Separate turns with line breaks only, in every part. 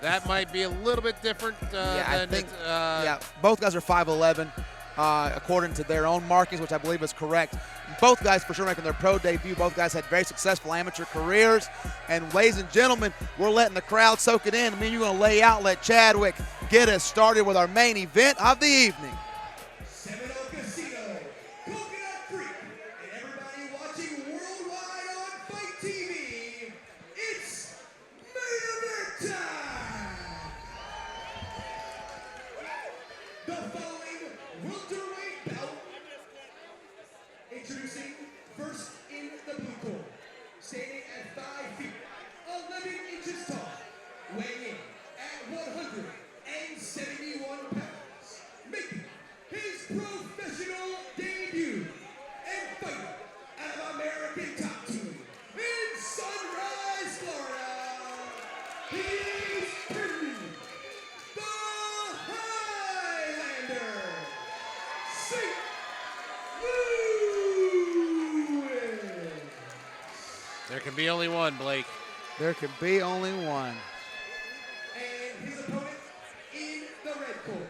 That might be a little bit different
I think, both guys are 5'11", according to their own markings, which I believe is correct. Both guys for sure making their pro debut. Both guys had very successful amateur careers. And ladies and gentlemen, we're letting the crowd soak it in. I mean, you're going to lay out and let Chadwick get us started with our main event of the evening.
Introducing first in the blue corner, standing at 5 feet, 11 inches tall, weighing in at 171 pounds, making his professional debut and fighting out of American Top Team in Sunrise, Florida. He's Kendly, the Highlander. St.
There can be only one, Blake.
There can be only one.
And his opponent in the red corner,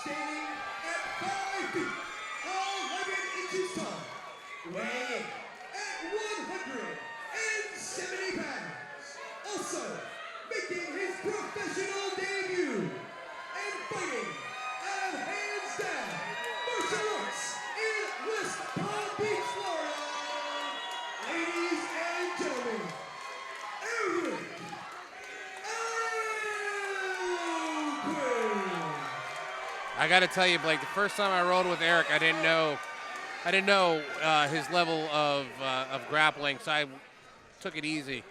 standing at 5 feet, 11 inches tall, weighing at 170 pounds. Also making his professional debut and fighting out of hands down martial arts in West Palm Beach, Florida. Ladies and gentlemen, Alequin.
I got to tell you, Blake, the first time I rolled with Eric, I didn't know his level of grappling, so I took it easy.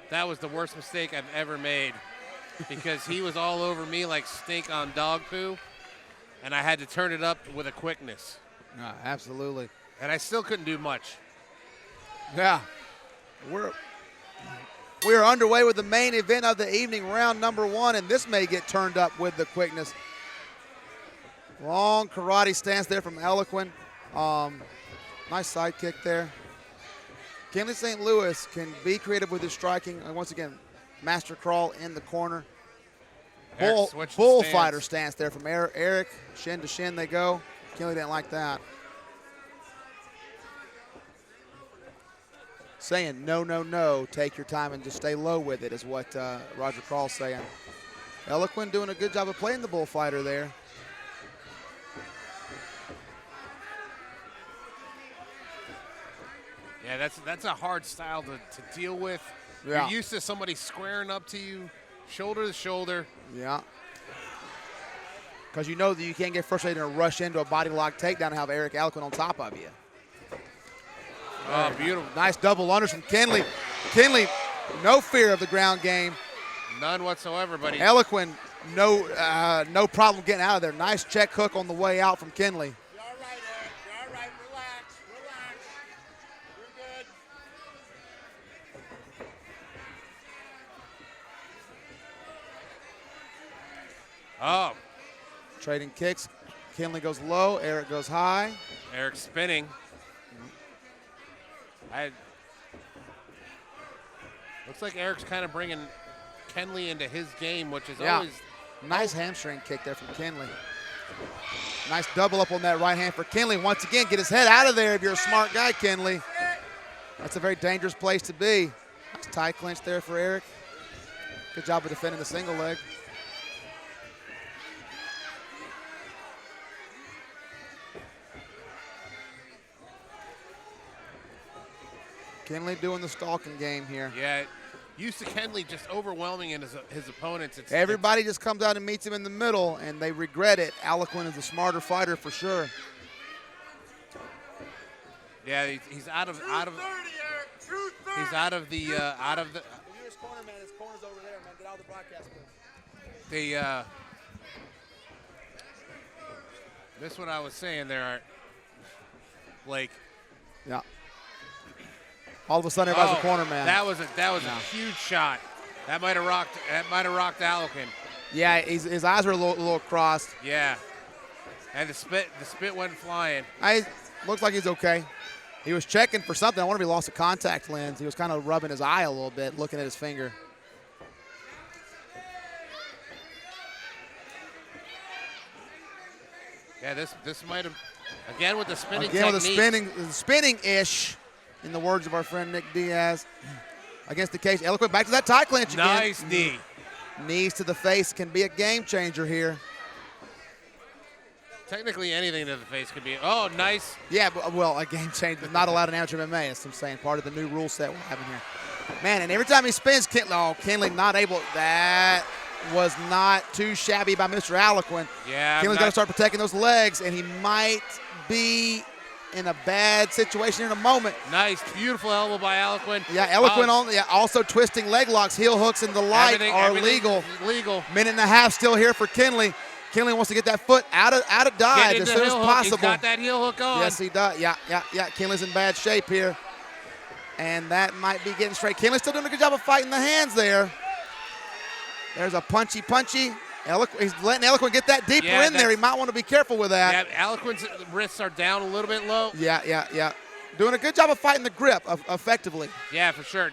That was the worst mistake I've ever made because he was all over me like stink on dog poo, and I had to turn it up with a quickness.
Absolutely.
And I still couldn't do much.
Yeah. We are underway with the main event of the evening, round number 1, and this may get turned up with the quickness. Long karate stance there from Alequin. Nice side kick there. Kendly St. Louis can be creative with his striking. And once again, master crawl in the corner. Bullfighter stance there from Eric. Shin to shin they go. Kendly didn't like that. Saying no, no, no, take your time and just stay low with it is what Roger Crawl's saying. Alequin doing a good job of playing the bullfighter there.
Yeah, that's a hard style to deal with.
Yeah.
You're used to somebody squaring up to you, shoulder to shoulder.
Yeah. Because you know that you can't get frustrated and rush into a body lock takedown and have Eric Alequin on top of you.
Oh, beautiful.
Nice double unders from Kendly. Kendly, no fear of the ground game.
None whatsoever, buddy.
Alequin, no problem getting out of there. Nice check hook on the way out from Kendly.
You're all right, Eric. You're all right. Relax. Relax. You're good.
Oh.
Trading kicks. Kendly goes low. Eric goes high.
Eric spinning. Looks like Eric's kind of bringing Kendly into his game, which is always
nice hamstring kick there from Kendly. Nice double up on that right hand for Kendly. Once again, get his head out of there if you're a smart guy, Kendly. That's a very dangerous place to be. Nice tie clinch there for Eric. Good job of defending the single leg. Kendly doing the stalking game here.
Yeah, used to Kendly just overwhelming his opponents.
Everybody just comes out and meets him in the middle, and they regret it. Alequin is a smarter fighter for sure.
Yeah, he's out of he's out of the
His corner, man. His corner's over there, man. Get out of the broadcast booth.
This is what I was saying there, Blake.
Yeah. All of a sudden, everybody's a corner man.
That was a huge shot. That might have rocked Alequin.
Yeah, his eyes were a little crossed.
Yeah, and the spit went flying.
Looks like he's okay. He was checking for something. I wonder if he lost a contact lens. He was kind of rubbing his eye a little bit, looking at his finger.
Yeah, this might have, again with the spinning
Again
technique.
with the spinning-ish, in the words of our friend Nick Diaz. Against the cage. Alequin back to that tie clinch again.
Nice knee.
Knees to the face can be a game changer here.
Technically anything to the face could be. Oh, nice.
Yeah, well, a game changer. Not allowed in amateur MMA, as I'm saying. Part of the new rule set we're having here. Man, and every time he spins, Kendly not able. That was not too shabby by Mr. Alequin.
Yeah.
Kendly's got to start protecting those legs, and he might be in a bad situation in a moment.
Nice, beautiful elbow by Alequin.
Yeah, Alequin also twisting leg locks, heel hooks in the light are legal.
Legal.
Minute and a half still here for Kendly. Kendly wants to get that foot out of dodge as soon as possible.
He's got that heel hook on.
Yes, he does. Yeah. Kendly's in bad shape here. And that might be getting straight. Kendly's still doing a good job of fighting the hands there. There's a punchy. He's letting Alequin get that deeper in there. He might want to be careful with that.
Yeah, Alequin's wrists are down a little bit low.
Yeah. Doing a good job of fighting the grip effectively.
Yeah, for sure.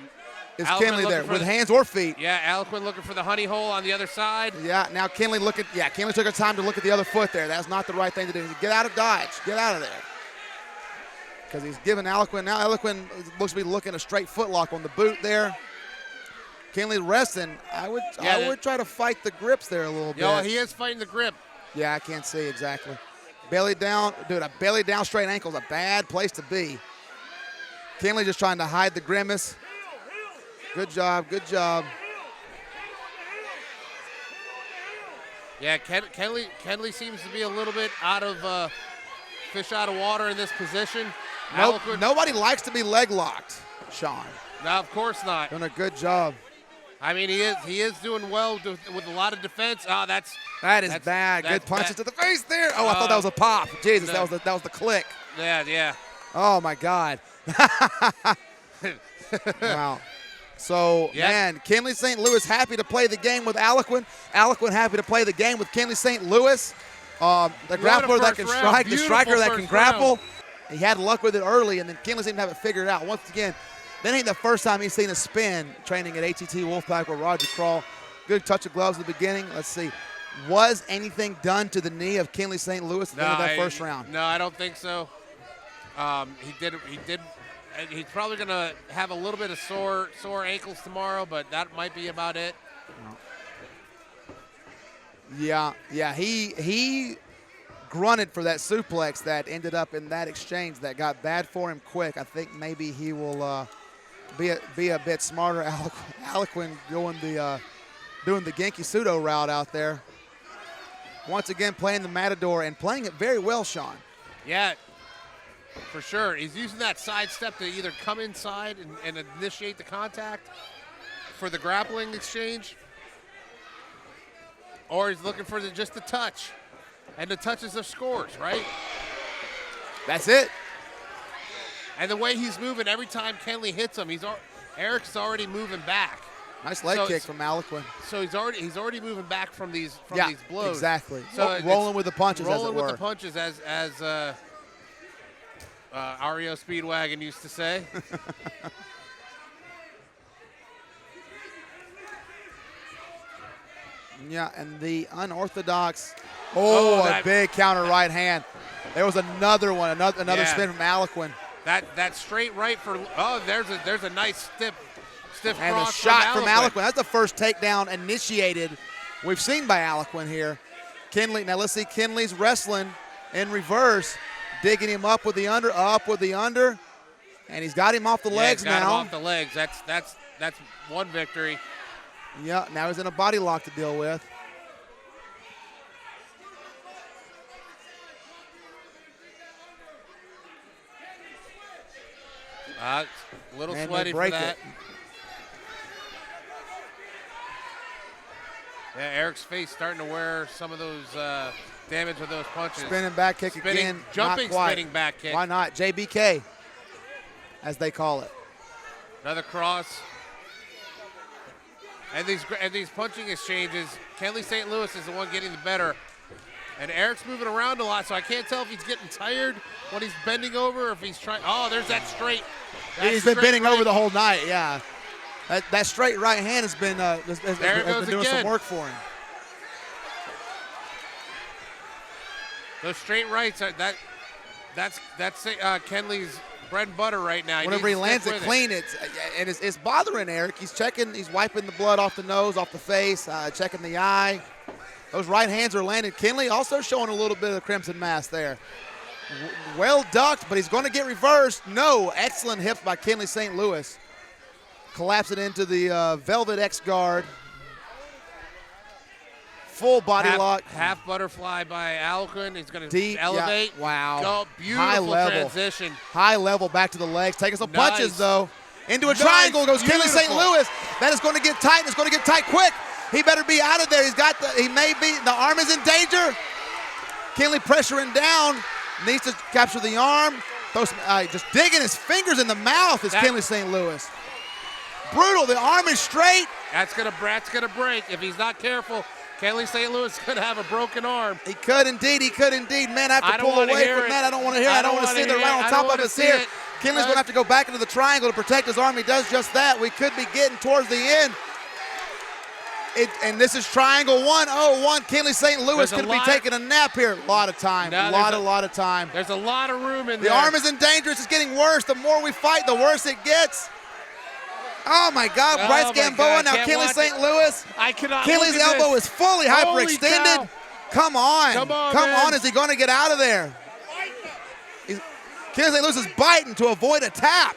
Is Kendly there with hands or feet?
Yeah, Alequin looking for the honey hole on the other side.
Yeah, now Kendly Kendly took her time to look at the other foot there. That's not the right thing to do. Get out of dodge. Get out of there. Because he's giving Alequin. Now Alequin looks to be looking a straight foot lock on the boot there. Kendly resting. I would try to fight the grips there a little bit.
Yo, he is fighting the grip.
Yeah, I can't see exactly. Belly down. Dude, a belly down straight ankle is a bad place to be. Kendly just trying to hide the grimace. Good job.
Yeah, Kendly seems to be a little bit out of fish out of water in this position.
Nobody likes to be leg locked, Sean.
No, of course not.
Doing a good job.
I mean, he is doing well with a lot of defense. Oh, that is
bad. Good punches to the face there. Oh, I thought that was a pop. Jesus,
no.
that was the click.
Yeah.
Oh my God. Wow. So, man, Kendly St. Louis happy to play the game with Alequin. Alequin happy to play the game with Kendly St. Louis. The grappler that can strike, the striker that can grapple. He had luck with it early, and then Kendly seemed to have it figured out. Once again, that ain't the first time he's seen a spin training at ATT Wolfpack with Roger Crawl. Good touch of gloves at the beginning. Let's see. Was anything done to the knee of Kendly St. Louis at the end of that first round?
No, I don't think so. He did. He's probably going to have a little bit of sore ankles tomorrow, but that might be about it.
Yeah. He grunted for that suplex that ended up in that exchange that got bad for him quick. I think maybe he will be a bit smarter. Alequin doing the Genki Sudo route out there. Once again, playing the Matador and playing it very well, Sean.
Yeah, for sure. He's using that side step to either come inside and initiate the contact for the grappling exchange, or he's looking for just the touch. And the touches of scores, right?
That's it.
And the way he's moving every time Kendly hits him, Eric's already moving back.
Nice leg kick from Alequin.
So he's already moving back from these blows.
Exactly.
So
rolling with the punches,
rolling with the punches, as Ario Speedwagon used to say.
Yeah, and the unorthodox. A big counter right hand. There was another one, another spin from Alequin.
That straight right for there's a nice stiff
and
cross
a shot from Alequin. That's the first takedown initiated we've seen by Alequin here. Kendly, now let's see Kendly's wrestling in reverse, digging him up with the under, and he's got him off the legs
he's got
now.
him off the legs. That's one victory.
Yeah, now he's in a body lock to deal with.
A little sweaty for that. Yeah, Eric's face starting to wear some of those damage of those punches.
Spinning back kick again.
Jumping, spinning back kick.
Why not? JBK, as they call it.
Another cross. And these punching exchanges, Kendly St. Louis is the one getting the better. And Eric's moving around a lot, so I can't tell if he's getting tired when he's bending over or if he's trying. Oh, there's that straight.
He's been bending over the whole night, yeah. That straight right hand has been doing some work for him.
Those straight rights are that's Kendly's bread and butter right now.
Whenever he lands it clean, it's bothering Eric. He's checking, he's wiping the blood off the nose, off the face, checking the eye. Those right hands are landing. Kendly also showing a little bit of the crimson mass there. Well ducked, but he's going to get reversed. No, excellent hips by Kendly St. Louis. Collapsing into the Velvet X guard. Full body lock.
Half butterfly by Alequin. He's going to elevate.
Yeah, wow.
Go, beautiful
high level
transition.
High level back to the legs. Taking some
Nice.
punches, though. Into a triangle goes Kendly St. Louis. That is going to get tight. It's going to get tight quick. He better be out of there. He may be, the arm is in danger. Kendly pressuring down. Needs to capture the arm. Just digging his fingers in the mouth is Kendly St. Louis. Brutal. The arm is straight.
That's gonna break if he's not careful. Kendly St. Louis is gonna have a broken arm.
He could indeed. Man, I have to pull away from that. I don't want to hear it. I don't want to see it. They're right on top of us here. Kendly's going to have to go back into the triangle to protect his arm. He does just that. We could be getting towards the end. And this is triangle 101. Kendly St. Louis going to be taking a nap here. A lot of time. A lot of time.
There's a lot of room in there.
The arm is in danger. It's getting worse. The more we fight, the worse it gets. Oh, my God. Bryce Gamboa. Now Kendly St. Louis.
I cannot.
Kendly's elbow is fully hyperextended. Come on. Come on. Is he going to get out of there? Kendly St. Louis is biting to avoid a tap.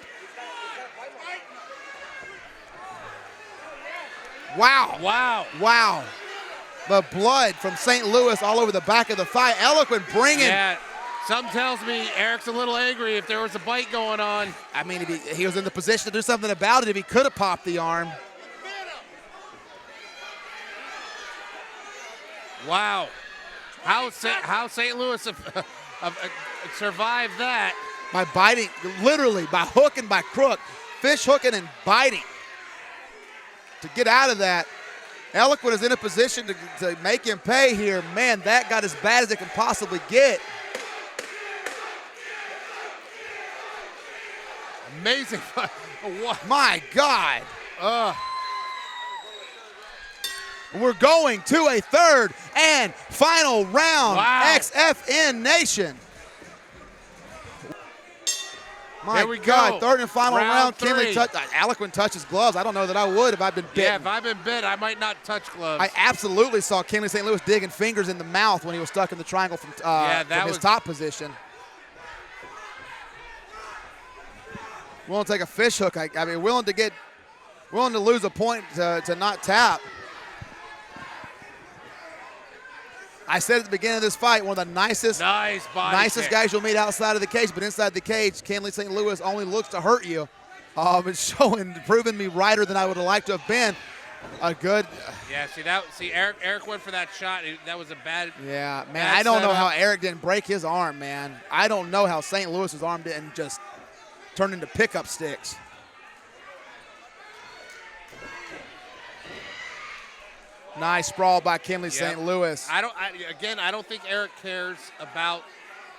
Wow. The blood from St. Louis all over the back of the thigh. Alequin bringing.
Yeah. Something tells me Eric's a little angry if there was a bite going on.
I mean, if he was in the position to do something about it, if he could have popped the arm.
Wow. How St. Louis survived that?
By biting, literally, by hook and by crook. Fish hooking and biting. To get out of that, Alequin is in a position to make him pay here. Man, that got as bad as it can possibly get.
Amazing.
My God. We're going to a third and final round.
Wow.
XFN Nation. My
There we
God,
go.
third and final round.
Three.
Alequin touches gloves. I don't know that I would if I'd been bitten.
Yeah, if I've been bit, I might not touch gloves.
I absolutely saw Kendly St. Louis digging fingers in the mouth when he was stuck in the triangle from his top position. Willing to take a fish hook. I mean, willing to lose a point to not tap. I said at the beginning of this fight, one of the nicest guys you'll meet outside of the cage, but inside the cage, Kendly St. Louis only looks to hurt you. It's proving me righter than I would have liked to have been. A good.
Yeah, Eric went for that shot. That was a bad.
Yeah, man, I don't know how Eric didn't break his arm, man. I don't know how St. Louis's arm didn't just turn into pickup sticks. Nice sprawl by Kendly St. Louis.
I don't think Eric cares about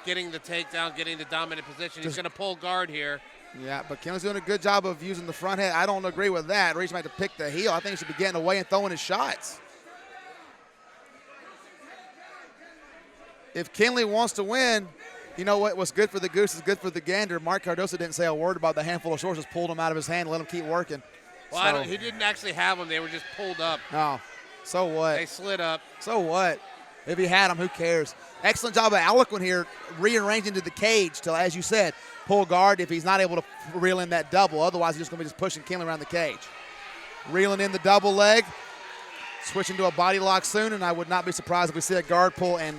getting the takedown, getting the dominant position. He's going to pull guard here.
Yeah, but Kendly's doing a good job of using the front head. I don't agree with that. Reach might have to pick the heel. I think he should be getting away and throwing his shots. If Kendly wants to win, you know what? What's good for the goose is good for the gander. Mark Cardoso didn't say a word about the handful of shorts. Just pulled him out of his hand and let him keep working.
Well, he didn't actually have them. They were just pulled up.
Oh. So what?
They slid up.
So what? If he had them, who cares? Excellent job by Alequin here, rearranging to the cage to, as you said, pull guard if he's not able to reel in that double. Otherwise, he's just going to be just pushing Kendly around the cage. Reeling in the double leg, switching to a body lock soon, and I would not be surprised if we see a guard pull. And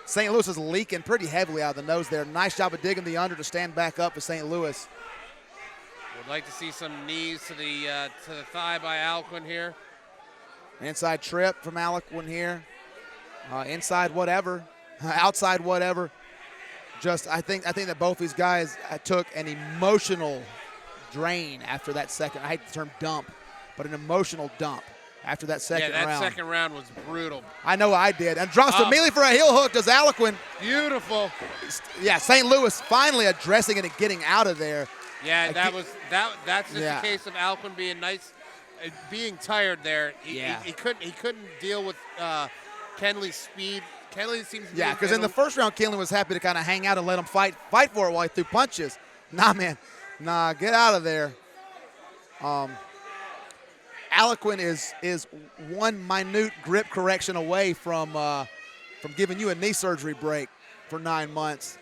St. Louis is leaking pretty heavily out of the nose there. Nice job of digging the under to stand back up for St. Louis.
Would like to see some knees to the thigh by Alequin here.
Inside trip from Alequin here. Inside whatever, outside whatever. Just I think that both these guys took an emotional drain after that second. I hate the term dump, but an emotional dump after that second round.
Yeah, that second round was brutal.
I know I did. And drops immediately for a heel hook. Does Alequin?
Beautiful.
Yeah, St. Louis finally addressing it and getting out of there.
Yeah, that's just a case of Alequin being nice. Being tired there, he couldn't deal with Kendly's speed. Kendly seems to be
Yeah, because in the first round, Kendly was happy to kind of hang out and let him fight for it while he threw punches. Nah, man. Nah, get out of there. Alequin is one minute grip correction away from giving you a knee surgery break for 9 months.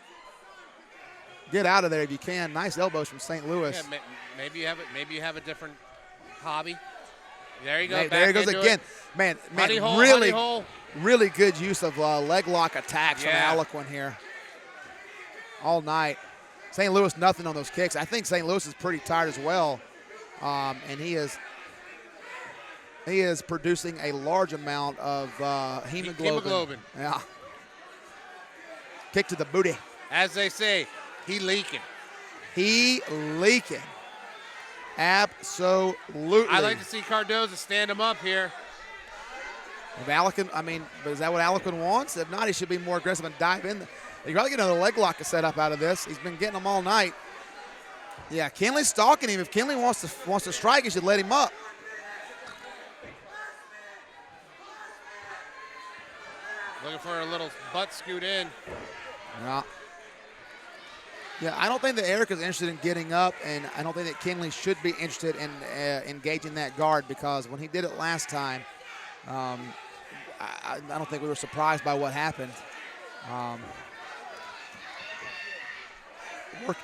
Get out of there if you can. Nice elbows from St. Louis.
Yeah, maybe you have a different hobby. There you go.
Hey, there he goes again. Man, really good use of leg lock attacks from Alequin here all night. St. Louis nothing on those kicks. I think St. Louis is pretty tired as well, and he is producing a large amount of hemoglobin. Yeah. Kick to the booty.
As they say, he leaking.
Absolutely.
I like to see Cardoza stand him up here.
If Alequin, but is that what Alequin wants? If not, he should be more aggressive and dive in. You probably get another leg lock to set up out of this. He's been getting them all night. Yeah, Kendly's stalking him. If Kendly wants to strike, he should let him up.
Looking for a little butt scoot in.
Yeah, I don't think that Eric is interested in getting up, and I don't think that Kendly should be interested in engaging that guard, because when he did it last time, I don't think we were surprised by what happened.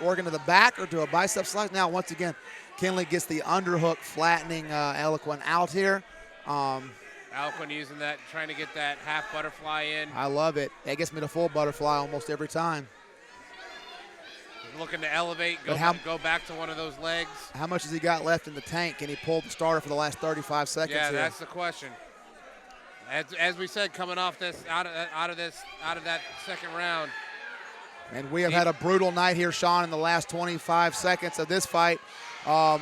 Working to the back or to a bicep slice. Now, once again, Kendly gets the underhook, flattening Alequin out here.
Alequin using that, trying to get that half butterfly in.
I love it. It gets me to full butterfly almost every time.
Looking to elevate, go back to one of those legs.
How much has he got left in the tank? Can he pull the starter for the last 35 seconds?
Yeah,
here?
that's the question. As we said, coming off this out of that second round.
And we have had a brutal night here, Sean, in the last 25 seconds of this fight are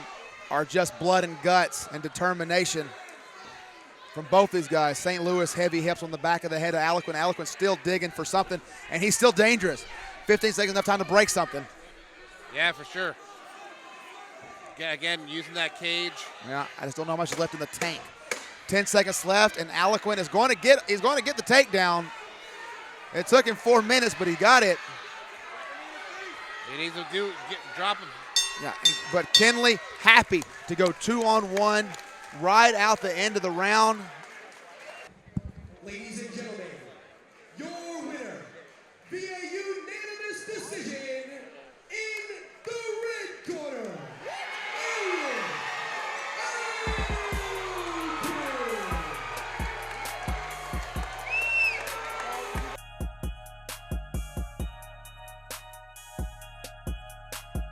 just blood and guts and determination from both these guys. St. Louis, heavy hips on the back of the head of Alequin. Alequin still digging for something, and he's still dangerous. 15 seconds, enough time to break something.
Yeah, for sure. Again, using that cage.
Yeah, I just don't know how much is left in the tank. 10 seconds left, and Alequin is going to get the takedown. It took him 4 minutes, but he got it.
He needs to drop him.
Yeah, but Kendly happy to go 2-on-1 right out the end of the round.
Ladies and